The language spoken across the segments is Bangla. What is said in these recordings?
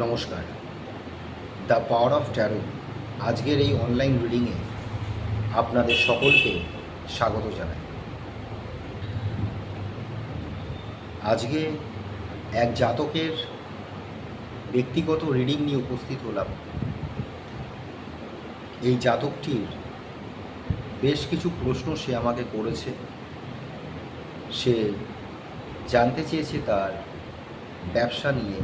নমস্কার। দ্য পাওয়ার অফ ট্যারো আজকের এই অনলাইন রিডিংয়ে আপনাদের সকলকে স্বাগত জানাই। আজকে এক জাতকের ব্যক্তিগত রিডিং নিয়ে উপস্থিত হলাম। এই জাতকটির বেশ কিছু প্রশ্ন সে আমাকে করেছে। সে জানতে চেয়েছে তার ব্যবসা নিয়ে,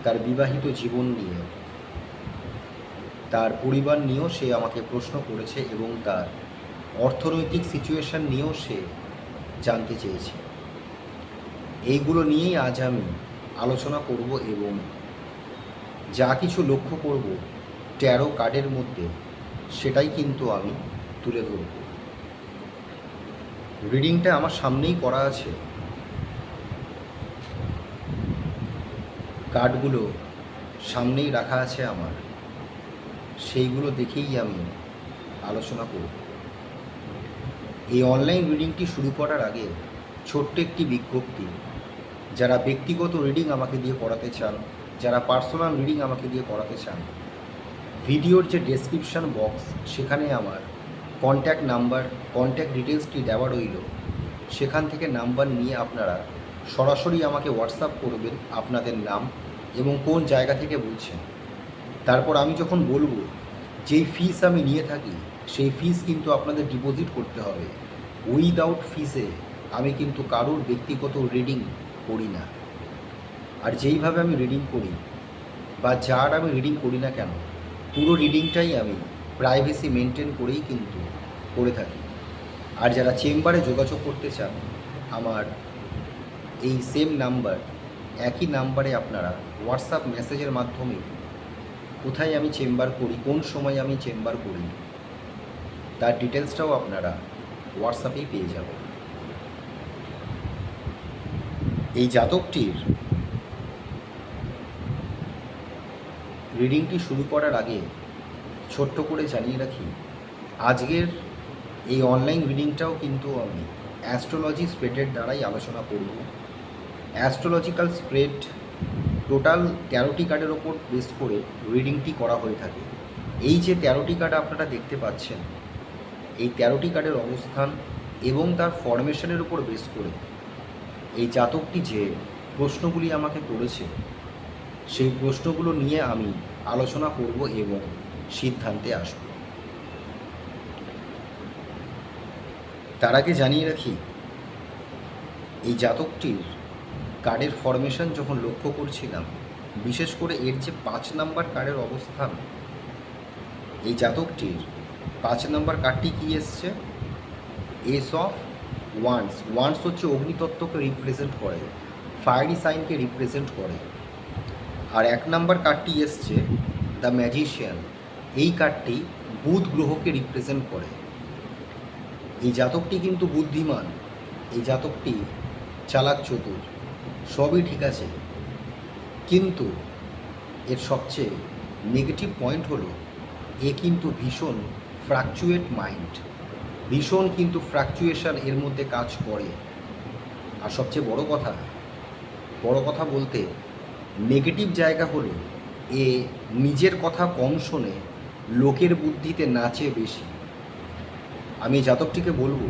তার বিবাহিত জীবন নিয়ে, তার পরিবার নিয়েও সে আমাকে প্রশ্ন করেছে এবং তার অর্থনৈতিক সিচুয়েশান নিয়েও সে জানতে চেয়েছে। এইগুলো নিয়েই আজ আমি আলোচনা করব এবং যা কিছু লক্ষ্য করব ট্যারো কার্ডের মধ্যে সেটাই কিন্তু আমি তুলে ধরব। রিডিংটা আমার সামনেই করা আছে, কার্ডগুলো সামনেই রাখা আছে আমার, সেইগুলো দেখেই আমি আলোচনা করব। এই অনলাইন রিডিংটি শুরু করার আগে ছোট্ট একটি বিজ্ঞপ্তি। যারা ব্যক্তিগত রিডিং আমাকে দিয়ে করাতে চান, যারা পার্সোনাল রিডিং আমাকে দিয়ে করাতে চান, ভিডিওর যে ডেসক্রিপশান বক্স সেখানে আমার কন্ট্যাক্ট নাম্বার, কন্ট্যাক্ট ডিটেলসটি দেওয়া রইল। সেখান থেকে নাম্বার নিয়ে আপনারা সরাসরি আমাকে হোয়াটসঅ্যাপ করবেন আপনাদের নাম এবং কোন জায়গা থেকে বলছেন। তারপর আমি যখন বলবো যেই ফিস আমি নিয়ে থাকি সেই ফিস কিন্তু আপনাদের ডিপোজিট করতে হবে। উইদাউট ফিসে আমি কিন্তু কারোর ব্যক্তিগত রিডিং করি না। আর যেইভাবে আমি রিডিং করি বা যার আমি রিডিং করি না কেন, পুরো রিডিংটাই আমি প্রাইভেসি মেনটেন করেই কিন্তু করে থাকি। আর যারা চেম্বারে যোগাযোগ করতে চান, আমার এই সেম নাম্বার, একই নাম্বারে আপনারা হোয়াটসঅ্যাপ মেসেজের মাধ্যমে কোথায় আমি চেম্বার করি, কোন সময় আমি চেম্বার করি, তার ডিটেলসটাও আপনারা হোয়াটসঅ্যাপেই পেয়ে যাবেন। এই জাতকটির রিডিংটি শুরু করার আগে ছোট্ট করে জানিয়ে রাখি, আজকের এই অনলাইন রিডিংটাও কিন্তু আমি অ্যাস্ট্রোলজি স্প্রেডের দ্বারাই আলোচনা করব। অ্যাস্ট্রোলজিক্যাল স্প্রেড টোটাল 13টি কার্ডের ওপর বেস করে রিডিংটি করা হয়ে থাকে। এই যে 13টি কার্ড আপনারা দেখতে পাচ্ছেন, এই 13টি কার্ডের অবস্থান এবং তার ফরমেশনের উপর বেস করে এই জাতকটি যে প্রশ্নগুলি আমাকে করেছে সেই প্রশ্নগুলো নিয়ে আমি আলোচনা করব এবং সিদ্ধান্তে আসব। তার আগে জানিয়ে রাখি, এই জাতকটির কার্ডের ফরমেশন যখন লক্ষ্য করছিলাম, বিশেষ করে এর যে 5 নাম্বার কার্ডের অবস্থান, এই জাতকটির 5 নাম্বার কার্ডটি কী এসছে? S of wands. ওয়ান্স হচ্ছে অগ্নিতত্ত্বকে রিপ্রেজেন্ট করে, ফায়ারি সাইনকে রিপ্রেজেন্ট করে। আর 1 নাম্বার কার্ডটি এসছে দ্য ম্যাজিশিয়ান। এই কার্ডটি বুধ গ্রহকে রিপ্রেজেন্ট করে। এই জাতকটি কিন্তু বুদ্ধিমান, এই জাতকটি চালাক চতুর, সবই ঠিক আছে, কিন্তু এর সবচেয়ে নেগেটিভ পয়েন্ট হলো এ কিন্তু ভীষণ ফ্রাকচুয়েট মাইন্ড, ভীষণ কিন্তু ফ্রাকচুয়েশন এর মধ্যে কাজ করে। আর সবচেয়ে বড় কথা বলতে নেগেটিভ জায়গা হলো এ নিজের কথা কম শোনে, লোকের বুদ্ধিতে নাচে বেশি। আমি জাতকটিকে বলবো,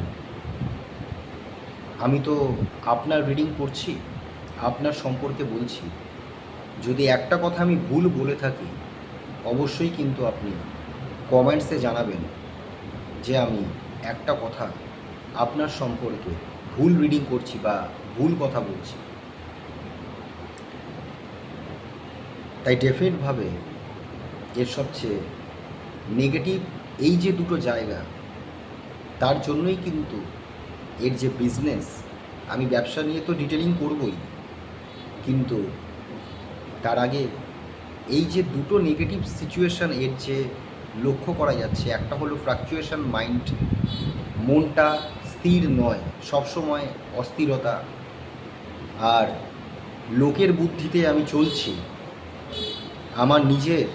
আমি তো আপনার রিডিং করছি, আপনার সম্পর্কে বলছি, যদি একটা কথা আমি ভুল বলে থাকি অবশ্যই কিন্তু আপনি কমেন্টসে জানাবেন যে আমি একটা কথা আপনার সম্পর্কে ভুল রিডিং করছি বা ভুল কথা বলছি। তাই ডেফিনেটভাবে এর সবচেয়ে নেগেটিভ এই যে দুটো জায়গা, তার জন্যই কিন্তু এর যে বিজনেস, আমি ব্যবসা নিয়ে তো ডিটেলিং করবই, কিন্তু তার আগে এই যে দুটো নেগেটিভ সিচুয়েশান এর যে লক্ষ্য করা যাচ্ছে, একটা হলো ফ্লাকচুয়েশন মাইন্ড, মনটা স্থির নয়, সবসময় অস্থিরতা, আর লোকের বুদ্ধিতে আমি চলছি, আমার নিজের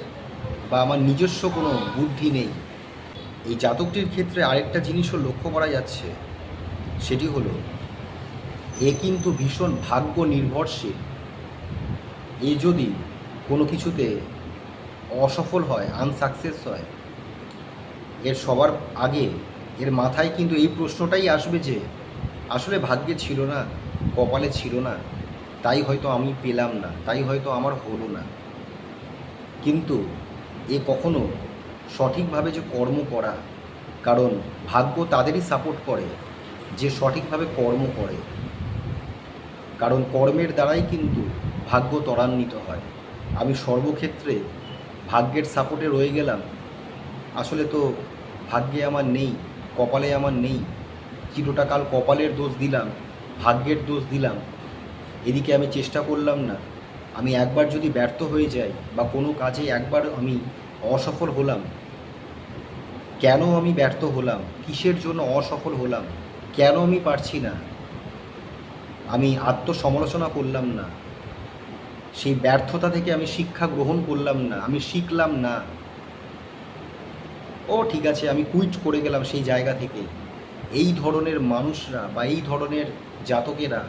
বা আমার নিজস্ব কোনো বুদ্ধি নেই। এই জাতকটির ক্ষেত্রে আরেকটা জিনিসও লক্ষ্য করা যাচ্ছে, সেটি হলো এ কিন্তু ভীষণ ভাগ্য নির্ভরশীল। এ যদি কোনো কিছুতে অসফল হয়, আনসাকসেস হয়, এর সবার আগে এর মাথায় কিন্তু এই প্রশ্নটাই আসবে যে আসলে ভাগ্যে ছিল না, কপালে ছিল না, তাই হয়তো আমি পেলাম না, তাই হয়তো আমার হলো না। কিন্তু এ কখনো সঠিকভাবে যে কর্ম করা, কারণ ভাগ্য তাদেরই সাপোর্ট করে যে সঠিকভাবে কর্ম করে, কারণ কর্মের দ্বারাই কিন্তু ভাগ্য ত্বরান্বিত হয়। আমি সর্বক্ষেত্রে ভাগ্যের সাপোর্টে রয়ে গেলাম, আসলে তো ভাগ্যে আমার নেই, কপালে আমার নেই, চিরটাকাল কপালের দোষ দিলাম, ভাগ্যের দোষ দিলাম, এদিকে আমি চেষ্টা করলাম না। আমি একবার যদি ব্যর্থ হয়ে যাই বা কোনো কাজে একবার আমি অসফল হলাম, কেন আমি ব্যর্থ হলাম, কিসের জন্য অসফল হলাম, কেন আমি পারছি না, আমি আত্মসমালোচনা করলাম না, সেই ব্যর্থতা থেকে আমি শিক্ষা গ্রহণ করলাম না, আমি শিখলাম না, ও ঠিক আছে আমি কুইট করে গেলাম সেই জায়গা থেকে। এই ধরনের মানুষরা বা এই ধরনের জাতকেরা,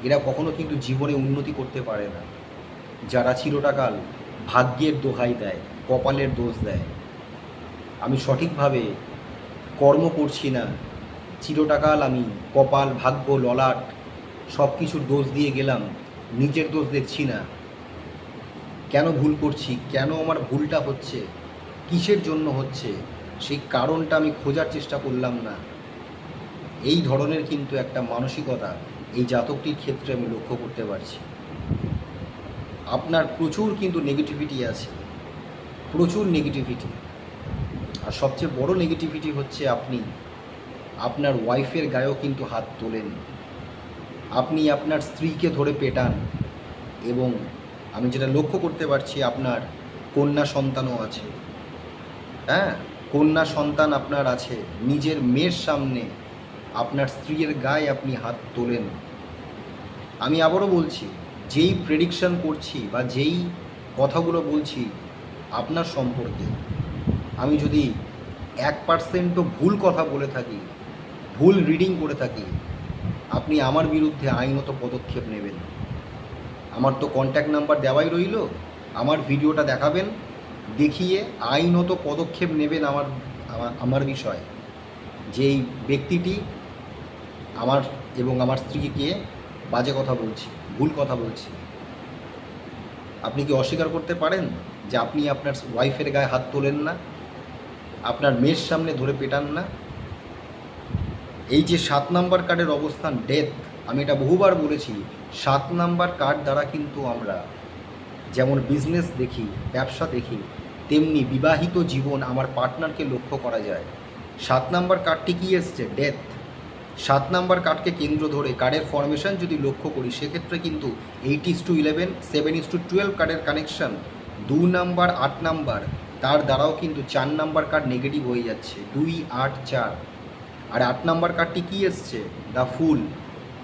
এরা কখনো কিন্তু জীবনে উন্নতি করতে পারে না, যারা চিরটাকাল ভাগ্যের দোহাই দেয়, কপালের দোষ দেয়। আমি সঠিকভাবে কর্ম করছি না, চিরটাকাল আমি কপাল, ভাগ্য, ললাট সব কিছুর দোষ দিয়ে গেলাম, নিজের দোষ দেখছি না, কেন ভুল করছি, কেন আমার ভুলটা হচ্ছে, কিসের জন্য হচ্ছে, সেই কারণটা আমি খোঁজার চেষ্টা করলাম না। এই ধরনের কিন্তু একটা মানসিকতা এই জাতকটির ক্ষেত্রে আমি লক্ষ্য করতে পারছি। আপনার প্রচুর কিন্তু নেগেটিভিটি আছে, প্রচুর নেগেটিভিটি। আর সবচেয়ে বড় নেগেটিভিটি হচ্ছে আপনি আপনার ওয়াইফের গায়েও কিন্তু হাত তোলেন, আপনি আপনার স্ত্রীকে ধরে পেটান, এবং আমি যেটা লক্ষ্য করতে পারছি আপনার কন্যা সন্তানও আছে। হ্যাঁ, কন্যা সন্তান আপনার আছে, নিজের মেয়ের সামনে আপনার স্ত্রীর গায়ে আপনি হাত তোলেন। আমি আবারও বলছি, যেই প্রেডিকশন করছি বা যেই কথাগুলো বলছি আপনার সম্পর্কে, আমি যদি 1%ও ভুল কথা বলে থাকি, ভুল রিডিং করে থাকি, আপনি আমার বিরুদ্ধে আইনত পদক্ষেপ নেবেন। আমার তো কন্ট্যাক্ট নাম্বার দেওয়াই রইল, আমার ভিডিওটা দেখাবেন, দেখিয়ে আইনত পদক্ষেপ নেবেন আমার বিষয়, যেই ব্যক্তিটি আমার এবং আমার স্ত্রীকে বাজে কথা বলছি, ভুল কথা বলছি। আপনি কি অস্বীকার করতে পারেন যে আপনি আপনার ওয়াইফের গায়ে হাত তোলেন না, আপনার মেয়ের সামনে ধরে পেটান না? এই যে 7 নাম্বার কার্ডের অবস্থান ডেথ, আমি এটা বহুবার বলেছি, 7 নাম্বার কার্ড দ্বারা কিন্তু আমরা যেমন বিজনেস দেখি, ব্যবসা দেখি, তেমনি বিবাহিত জীবন আমার পার্টনারকে লক্ষ্য করা যায়। 7 নাম্বার কার্ডটি কী এসছে? ডেথ। 7 নাম্বার কার্ডকে কেন্দ্র ধরে কার্ডের ফরমেশন যদি লক্ষ্য করি, সেক্ষেত্রে কিন্তু 8:11, 7:12 কার্ডের কানেকশন, 2 নাম্বার, 8 নাম্বার, তার দ্বারাও কিন্তু 4 নাম্বার কার্ড নেগেটিভ হয়ে যাচ্ছে, 2, 8, 4। আর 8 নাম্বার কার্ডটি কী এসছে? দ্য ফুল,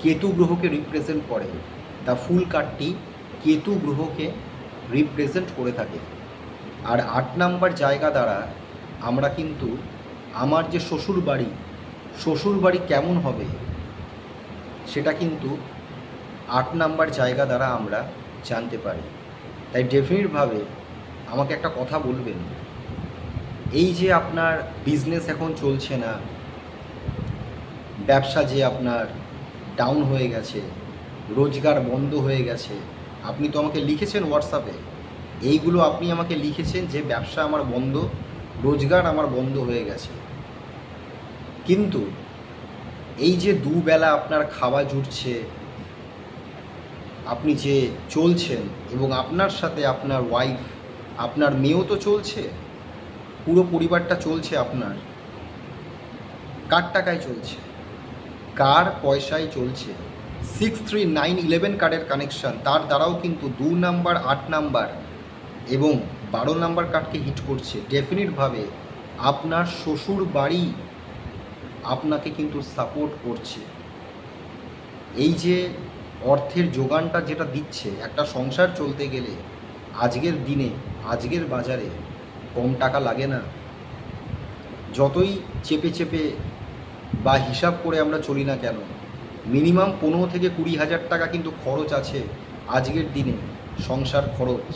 কেতু গ্রহকে রিপ্রেজেন্ট করে। দ্য ফুল কার্ডটি কেতু গ্রহকে রিপ্রেজেন্ট করে থাকে। আর 8 নাম্বার জায়গা দ্বারা আমরা কিন্তু আমার যে শ্বশুর বাড়ি কেমন হবে সেটা কিন্তু 8 নাম্বার জায়গা দ্বারা আমরা জানতে পারি। তাই ডেফিনিটভাবে আমাকে একটা কথা বলবেন, এই যে আপনার বিজনেস এখন চলছে না, ব্যবসা যে আপনার ডাউন হয়ে গেছে, রোজগার বন্ধ হয়ে গেছে, আপনি তো আমাকে লিখেছেন হোয়াটসঅ্যাপে, এইগুলো আপনি আমাকে লিখেছেন যে ব্যবসা আমার বন্ধ, রোজগার আমার বন্ধ হয়ে গেছে। কিন্তু এই যে দুবেলা আপনার খাওয়া জুটছে, আপনি যে চলছেন, এবং আপনার সাথে আপনার ওয়াইফ, আপনার মেয়েও তো চলছে, পুরো পরিবারটা চলছে আপনার, কার টাকায় চলছে, কার পয়সায় চলছে? 6, 3, 9, 11 কার্ডের কানেকশান, তার দ্বারাও কিন্তু 2 নাম্বার, 8 নাম্বার এবং 12 নাম্বার কার্ডকে হিট করছে। ডেফিনিটভাবে আপনার শ্বশুর বাড়ি আপনাকে কিন্তু সাপোর্ট করছে। এই যে অর্থের যোগানটা যেটা দিচ্ছে, একটা সংসার চলতে গেলে আজকের দিনে, আজকের বাজারে কম টাকা লাগে না। যতই চেপে চেপে বা হিসাব করে আমরা চলি না কেন, মিনিমাম 15 থেকে 20 হাজার টাকা কিন্তু খরচ আছে আজকের দিনে সংসার খরচ,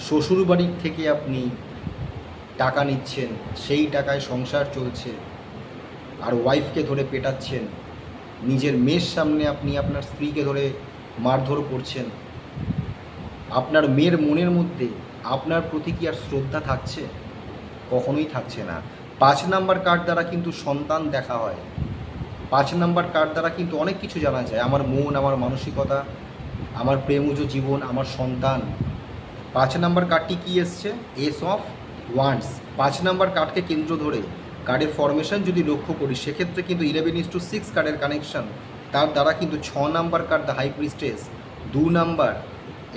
শ্বশুর বাড়ির থেকে আপনি টাকা নিচ্ছেন, সেই টাকায় সংসার চলছে, আর ওয়াইফকে ধরে পেটাচ্ছেন, নিজের মেয়ের সামনে আপনি আপনার স্ত্রীকে ধরে মারধর করছেন, আপনার মেয়ের মনের মধ্যে আপনার প্রতি কি আর শ্রদ্ধা থাকছে? কখনোই থাকছে না। 5 নাম্বার কার্ড দ্বারা কিন্তু সন্তান দেখা হয়, 5 নাম্বার কার্ড দ্বারা কিন্তু অনেক কিছু জানা যায়, আমার মন, আমার মানসিকতা, আমার প্রেমজ জীবন, আমার সন্তান। 5 নাম্বার কার্ডটি কী এসছে? S of wands. 5 নাম্বার কার্ডকে কেন্দ্র ধরে কার্ডের ফরমেশন যদি লক্ষ্য করি, সেক্ষেত্রে কিন্তু 11:6 কার্ডের কানেকশন, তার দ্বারা কিন্তু 6 number card the high priestess, 2 number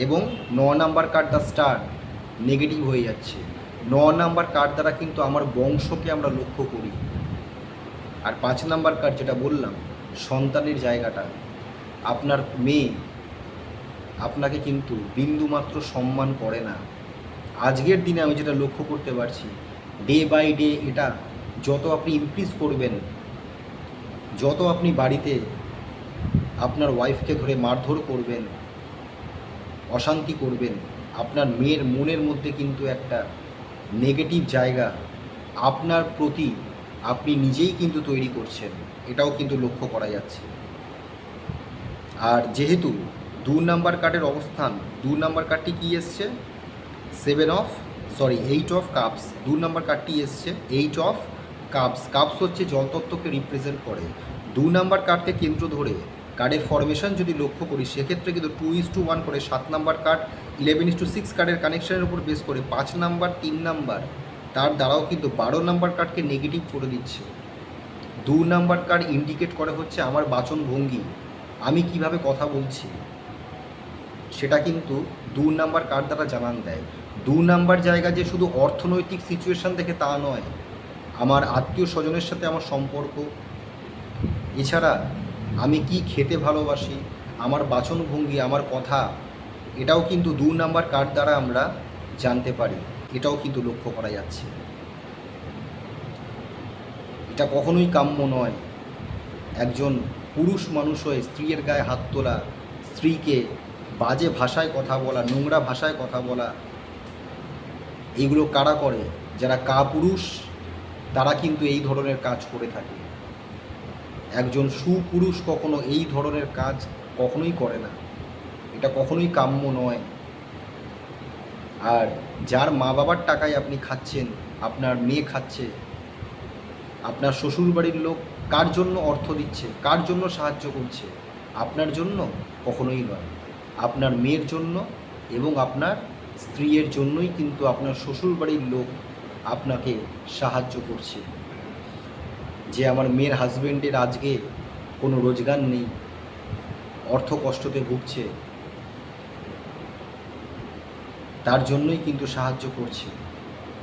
এবং 9 number card the star negative হয়ে যাচ্ছে। 9 নাম্বার কার্ড দ্বারা কিন্তু আমার বংশকে আমরা লক্ষ্য করি। আর 5 নাম্বার কার্ড যেটা বললাম, সন্তানের জায়গাটা, আপনার মেয়ে আপনাকে কিন্তু বিন্দুমাত্র সম্মান করে না। আজকের দিনে আমি যেটা লক্ষ্য করতে পারছি, ডে বাই ডে এটা যত আপনি ইনক্রিজ করবেন, যত আপনি বাড়িতে আপনার ওয়াইফকে ধরে মারধর করবেন, অশান্তি করবেন, আপনার মেয়ের মনের মধ্যে কিন্তু একটা নেগেটিভ জায়গা আপনার প্রতি আপনি নিজেই কিন্তু তৈরি করছেন, এটাও কিন্তু লক্ষ্য করা যাচ্ছে। আর যেহেতু 2 নাম্বার কার্ডের অবস্থান, 2 নাম্বার কার্ডটি কী এসছে? 8 অফ কাপস। 2 নাম্বার কার্ডটি এসছে 8 অফ কাপস। কাপস হচ্ছে জলতত্ত্বকে রিপ্রেজেন্ট করে। 2 নাম্বার কার্ডকে কেন্দ্র ধরে কার্ডের ফরমেশন যদি লক্ষ্য করি, সেক্ষেত্রে কিন্তু 2:1 করে 7 নাম্বার কার্ড 11:6 কার্ডের কানেকশনের উপর বেস করে 5 নাম্বার, 3 নাম্বার, তার দ্বারাও কিন্তু 12 নাম্বার কার্ডকে নেগেটিভ করে দিচ্ছে। 2 নাম্বার কার্ড ইন্ডিকেট করে হচ্ছে আমার বাচনভঙ্গি, আমি কিভাবে কথা বলছি, সেটা কিন্তু 2 নাম্বার কার্ড দ্বারা জানান দেয়। 2 নাম্বার জায়গা যে শুধু অর্থনৈতিক সিচুয়েশান দেখে তা নয়, আমার আত্মীয় স্বজনের সাথে আমার সম্পর্ক, এছাড়া আমি কি খেতে ভালোবাসি, আমার বাচনভঙ্গি, আমার কথা, এটাও কিন্তু 2 নাম্বার কার্ড দ্বারা আমরা জানতে পারি, এটাও কিন্তু লক্ষ্য করা যাচ্ছে। এটা কখনোই কাম্য নয় একজন পুরুষ মানুষ হয়ে স্ত্রীর গায়ে হাত তোলা, স্ত্রীকে বাজে ভাষায় কথা বলা, নোংরা ভাষায় কথা বলা, এইগুলো কারা করে? যারা কাপুরুষ, তারা কিন্তু এই ধরনের কাজ করে থাকে। একজন সুপুরুষ কখনো এই ধরনের কাজ কখনোই করে না, এটা কখনোই কাম্য নয়। আর যার মা বাবার টাকায় আপনি খাচ্ছেন, আপনার মেয়ে খাচ্ছে, আপনার শ্বশুরবাড়ির লোক কার জন্য অর্থ দিচ্ছে, কার জন্য সাহায্য করছে? আপনার জন্য? কখনোই নয়, আপনার মেয়ের জন্য এবং আপনার স্ত্রীর জন্যই কিন্তু আপনার শ্বশুরবাড়ির লোক আপনাকে সাহায্য করছে। যে আমার মেয়ের হাজব্যান্ডের আজকে কোনো রোজগার নেই, অর্থ কষ্টতে ভুগছে, তার জন্যই কিন্তু সাহায্য করছে।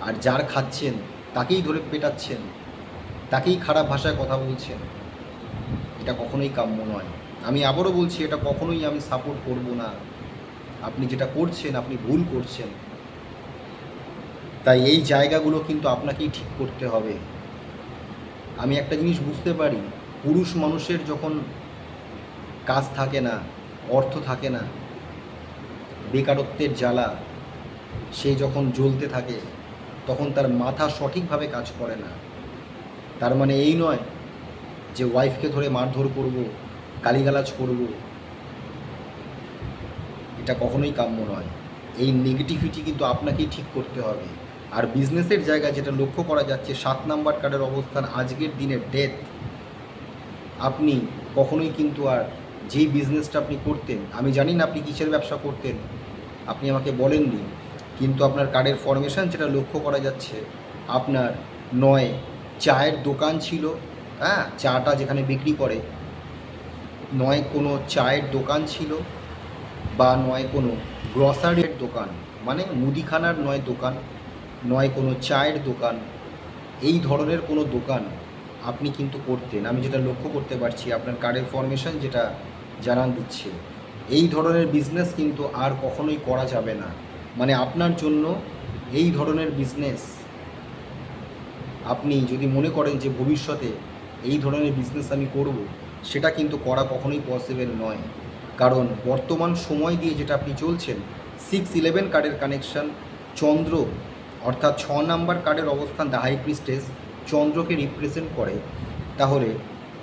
আর যার খাচ্ছেন তাকেই ধরে পেটাচ্ছেন, তাকেই খারাপ ভাষায় কথা বলছেন, এটা কখনোই কাম্য নয়। আমি আবারও বলছি, এটা কখনোই আমি সাপোর্ট করব না। আপনি যেটা করছেন, আপনি ভুল করছেন। তাই এই জায়গাগুলো কিন্তু আপনাকেই ঠিক করতে হবে। আমি একটা জিনিস বুঝতে পারি, পুরুষ মানুষের যখন কাজ থাকে না, অর্থ থাকে না, বেকারত্বের জ্বালা, সে যখন জ্বলতে থাকে, তখন তার মাথা সঠিকভাবে কাজ করে না। তার মানে এই নয় যে ওয়াইফকে ধরে মারধর করব, গালিগালাজ করব, এটা কখনোই কাম্য নয়। এই নেগেটিভিটি কিন্তু আপনাকেই ঠিক করতে হবে। আর বিজনেসের জায়গায় যেটা লক্ষ্য করা যাচ্ছে, 7 নাম্বার কার্ডের অবস্থান, আজকের দিনে ডেথ। আপনি কখনোই কিন্তু আর যেই বিজনেসটা আপনি করতেন, আমি জানি না আপনি কিসের ব্যবসা করতেন, আপনি আমাকে বলেননি, কিন্তু আপনার কার্ডের ফরমেশন যেটা লক্ষ্য করা যাচ্ছে, আপনার নয় চায়ের দোকান ছিল, হ্যাঁ, চাটা যেখানে বিক্রি করে, নয় কোনো চায়ের দোকান ছিল, বা নয় কোনো গ্রসারির দোকান, মানে মুদিখানার নয় দোকান, নয় কোনো চায়ের দোকান, এই ধরনের কোনো দোকান আপনি কিন্তু করতেন। আমি যেটা লক্ষ্য করতে পারছি, আপনার কার্ডের ফরমেশন যেটা জানান দিচ্ছে, এই ধরনের বিজনেস কিন্তু আর কখনোই করা যাবে না। মানে আপনার জন্য এই ধরনের বিজনেস, আপনি যদি মনে করেন যে ভবিষ্যতে এই ধরনের বিজনেস আমি করব, সেটা কিন্তু করা কখনোই পসিবল নয়। কারণ বর্তমান সময় দিয়ে যেটা আপনি চলছেন 6-11 কার্ডের কানেকশান, চন্দ্র অর্থাৎ 6 নাম্বার কার্ডের অবস্থান দ্য হাই প্রিস্টেস চন্দ্রকে রিপ্রেজেন্ট করে। তাহলে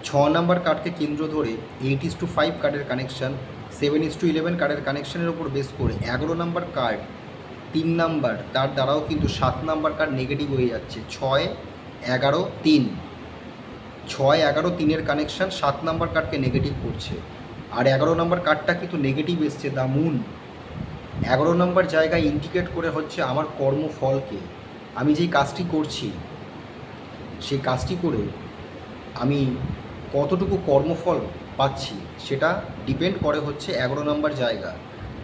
6 নাম্বার কার্ডকে কেন্দ্র ধরে 8:5 কার্ডের কানেকশান, 7:11 কার্ডের কানেকশানের ওপর বেস করে 11 নাম্বার কার্ড 3 নাম্বার, তার দ্বারাও কিন্তু 7 নাম্বার কার্ড নেগেটিভ হয়ে যাচ্ছে। 6-11-3 6-11-3-এর কানেকশান 7 নাম্বার কার্ডকে নেগেটিভ করছে। আর 11 নাম্বার কার্ডটা কিন্তু নেগেটিভ এসছে দ্য মুন। 11 নাম্বার জায়গায় ইন্ডিকেট করে হচ্ছে আমার কর্মফলকে, আমি যেই কাজটি করছি সেই কাজটি করে আমি কতটুকু কর্মফল পাচ্ছি সেটা ডিপেন্ড করে হচ্ছে 11 নাম্বার জায়গা।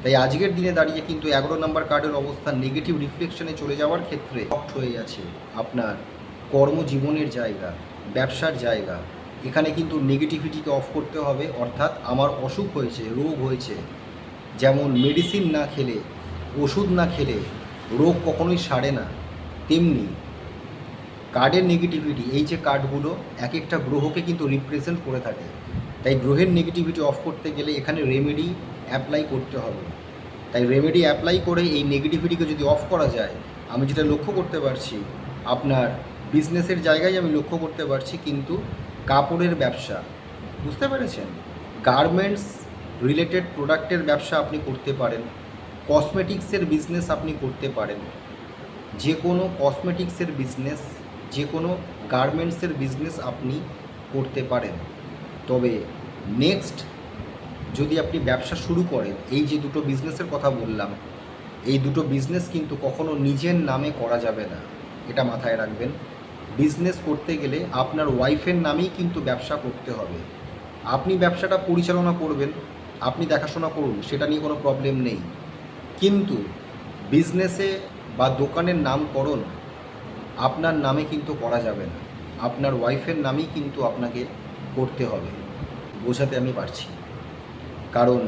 তাই আজকের দিনে দাঁড়িয়ে কিন্তু 11 নাম্বার কার্ডের অবস্থান নেগেটিভ রিফ্লেকশনে চলে যাওয়ার ক্ষেত্রে অফ হয়ে আছে আপনার কর্মজীবনের জায়গা, ব্যবসার জায়গা। এখানে কিন্তু নেগেটিভিটিকে অফ করতে হবে। অর্থাৎ আমার অসুখ হয়েছে, রোগ হয়েছে, যেমন মেডিসিন না খেলে, ওষুধ না খেলে রোগ কখনোই সারে না, তেমনি কার্ডের নেগেটিভিটি, এই যে কার্ডগুলো এক একটা গ্রহকে কিন্তু রিপ্রেজেন্ট করে থাকে। তাই গ্রহের নেগেটিভিটি অফ করতে গেলে এখানে রেমেডি অ্যাপ্লাই করতে হবে। তাই রেমেডি অ্যাপ্লাই করে এই নেগেটিভিটিকে যদি অফ করা যায়, আমি যেটা লক্ষ্য করতে পারছি আপনার বিজনেসের জায়গায় আমি লক্ষ্য করতে পারছি কিন্তু কাপড়ের ব্যবসা, বুঝতে পেরেছেন, গার্মেন্টস রিলেটেড প্রোডাক্টের ব্যবসা আপনি করতে পারেন, কসমেটিক্সের বিজনেস আপনি করতে পারেন, যে কোনো কসমেটিক্সের বিজনেস, যে কোনো গার্মেন্টসের বিজনেস আপনি করতে পারেন। তবে নেক্সট যদি আপনি ব্যবসা শুরু করেন, এই যে দুটো বিজনেসের কথা বললাম, এই দুটো বিজনেস কিন্তু কখনো নিজের নামে করা যাবে না, এটা মাথায় রাখবেন। বিজনেস করতে গেলে আপনার ওয়াইফের নামেই কিন্তু ব্যবসা করতে হবে। আপনি ব্যবসাটা পরিচালনা করবেন, আপনি দেখাশোনা করুন, সেটা নিয়ে কোনো প্রবলেম নেই, কিন্তু বিজনেসে বা দোকানের নামকরণ আপনার নামে কিন্তু করা যাবে না, আপনার ওয়াইফের নামেই কিন্তু আপনাকে করতে হবে। বোঝাতে আমি পারছি, কারণ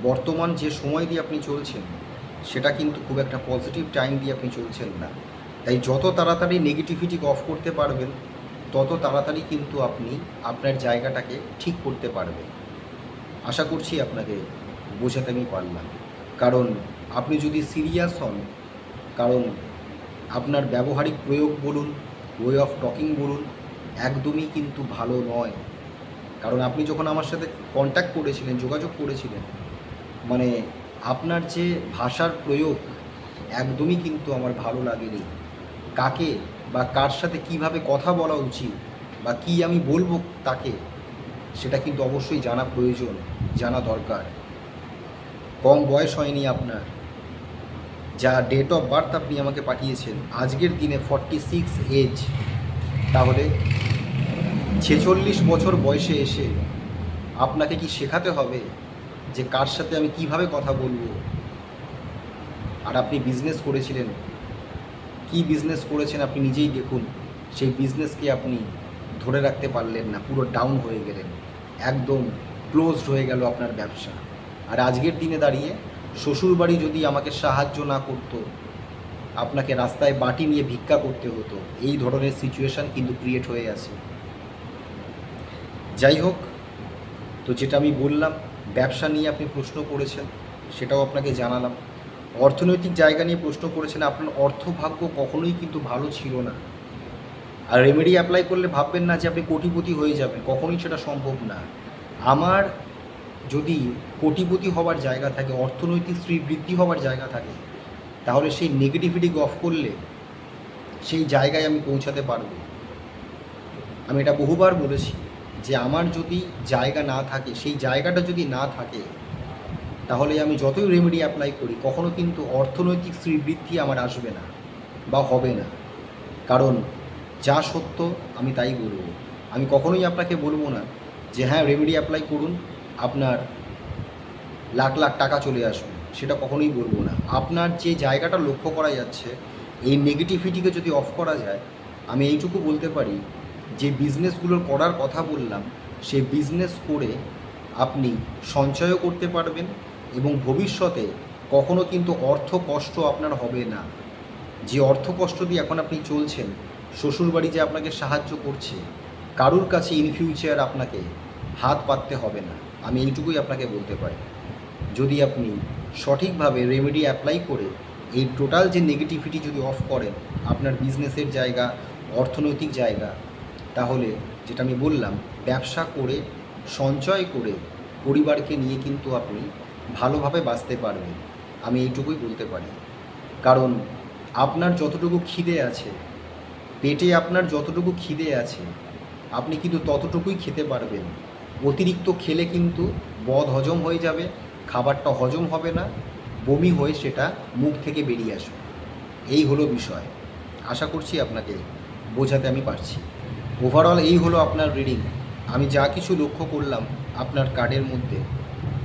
বর্তমান যে সময় দিয়ে আপনি চলছেন সেটা কিন্তু খুব একটা পজিটিভ টাইম দিয়ে আপনি চলছেন না। তাই যত তাড়াতাড়ি নেগেটিভিটিকে অফ করতে পারবেন তত তাড়াতাড়ি কিন্তু আপনি আপনার জায়গাটাকে ঠিক করতে পারবেন। আশা করছি আপনাকে বোঝাতে আমি পারলাম। কারণ আপনি যদি সিরিয়াস হন, কারণ আপনার ব্যবহারিক প্রয়োগ বলুন, ওয়ে অফ টকিং বলুন, একদমই কিন্তু ভালো নয়। কারণ আপনি যখন আমার সাথে কন্ট্যাক্ট করেছিলেন, যোগাযোগ করেছিলেন, মানে আপনার যে ভাষার প্রয়োগ একদমই কিন্তু আমার ভালো লাগেনি। কাকে বা কার সাথে কিভাবে কথা বলা উচিত বা কি আমি বলবো তাকে, সেটা কিন্তু অবশ্যই জানা প্রয়োজন, জানা দরকার। কম বয়স হয়নি আপনার, যা ডেট অফ বার্থ আপনি আমাকে পাঠিয়েছেন আজকের দিনে 46 এজ, তাহলে 46 বছর বয়সে এসে আপনাকে কি শেখাতে হবে যে কার সাথে আমি কিভাবে কথা বলবো? আর আপনি বিজনেস করেছিলেন, কি বিজনেস করেছেন আপনি নিজেই দেখুন, সেই বিজনেসকে আপনি ধরে রাখতে পারলেন না, পুরো ডাউন হয়ে গেলেন, একদম ক্লোজড হয়ে গেল আপনার ব্যবসা। আর আজকের দিনে দাঁড়িয়ে শ্বশুরবাড়ি যদি আমাকে সাহায্য না করতো, আপনাকে রাস্তায় বাটি নিয়ে ভিক্ষা করতে হতো, এই ধরনের সিচুয়েশান কিন্তু ক্রিয়েট হয়ে আছে। যাই হোক, তো যেটা আমি বললাম, ব্যবসা নিয়ে আপনি প্রশ্ন করেছেন, সেটাও আপনাকে জানালাম। অর্থনৈতিক জায়গা নিয়ে প্রশ্ন করেছেন, আপনার অর্থভাগ্য কখনোই কিন্তু ভালো ছিল না। আর রেমেডি অ্যাপ্লাই করলে ভাববেন না যে আপনি কোটিপতি হয়ে যাবেন, কখনোই সেটা সম্ভব না। আমার যদি কোটিপতি হওয়ার জায়গা থাকে, অর্থনৈতিক শ্রীবৃদ্ধি হওয়ার জায়গা থাকে, তাহলে সেই নেগেটিভিটিকে অফ করলে সেই জায়গায় আমি পৌঁছাতে পারব। আমি এটা বহুবার বলেছি যে আমার যদি জায়গা না থাকে, সেই জায়গাটা যদি না থাকে, তাহলে আমি যতই রেমেডি অ্যাপ্লাই করি কখনো কিন্তু অর্থনৈতিক শ্রীবৃদ্ধি আমার আসবে না বা হবে না। কারণ যা সত্য আমি তাই বলবো। আমি কখনোই আপনাকে বলবো না যে হ্যাঁ রেমেডি অ্যাপ্লাই করুন আপনার লাখ লাখ টাকা চলে আসবে, সেটা কখনোই বলবো না। আপনার যে জায়গাটা লক্ষ্য করা যাচ্ছে, এই নেগেটিভিটিকে যদি অফ করা যায়, আমি এইটুকু বলতে পারি যে বিজনেসগুলোর করার কথা বললাম, সেই বিজনেস করে আপনি সঞ্চয়ও করতে পারবেন এবং ভবিষ্যতে কখনো কিন্তু অর্থ কষ্ট আপনার হবে না। যে অর্থ কষ্ট দিয়ে এখন আপনি চলছেন, শ্বশুরবাড়ি যে আপনাকে সাহায্য করছে, কারুর কাছে ইন ফিউচার আপনাকে হাত পাততে হবে না, আমি এইটুকুই আপনাকে বলতে পারি। যদি আপনি সঠিকভাবে রেমেডি অ্যাপ্লাই করে এই টোটাল যে নেগেটিভিটি যদি অফ করেন আপনার বিজনেসের জায়গা, অর্থনৈতিক জায়গা, তাহলে যেটা আমি বললাম, ব্যবসা করে সঞ্চয় করে পরিবারকে নিয়ে কিন্তু আপনি ভালোভাবে বাঁচতে পারবেন। আমি এইটুকুই বলতে পারি। কারণ আপনার যতটুকু খিদে আছে, পেটে আপনার যতটুকু খিদে আছে, আপনি কিন্তু ততটুকুই খেতে পারবেন। অতিরিক্ত খেলে কিন্তু বদ হজম হয়ে যাবে, খাবারটা হজম হবে না, বমি হয়ে সেটা মুখ থেকে বেরিয়ে আসবে। এই হলো বিষয়। আশা করছি আপনাকে বোঝাতে আমি পারছি। ওভারঅল এই হলো আপনার রিডিং। আমি যা কিছু লক্ষ্য করলাম আপনার কার্ডের মধ্যে,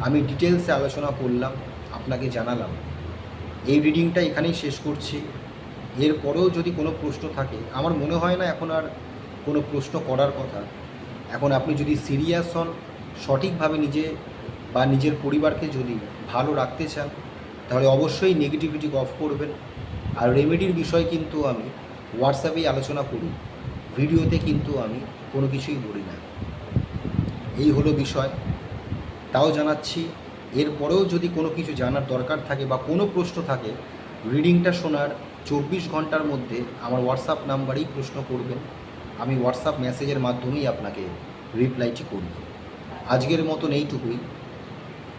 আমি ডিটেলসে আলোচনা করলাম, আপনাকে জানালাম। এই রিডিংটা এখানেই শেষ করছি। এরপরেও যদি কোনো প্রশ্ন থাকে, আমার মনে হয় না এখন আর কোনো প্রশ্ন করার কথা। এখন আপনি যদি সিরিয়াস হন, সঠিকভাবে নিজে বা নিজের পরিবারকে যদি ভালো রাখতে চান, তাহলে অবশ্যই নেগেটিভিটি অফ করবেন। আর রেমেডির বিষয় কিন্তু আমি হোয়াটসঅ্যাপেই আলোচনা করি, ভিডিওতে কিন্তু আমি কোনো কিছুই বলি না। এই হলো বিষয়। তাও জানাচ্ছি, এরপরেও যদি কোনো কিছু জানার দরকার থাকে বা কোনো প্রশ্ন থাকে, রিডিংটা শোনার 24 ঘন্টার মধ্যে আমার হোয়াটসঅ্যাপ নাম্বারেই প্রশ্ন করবেন। আমি হোয়াটসঅ্যাপ মেসেজের মাধ্যমেই আপনাকে রিপ্লাইটি করব। আজকের মতন এইটুকুই।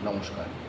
নমস্কার।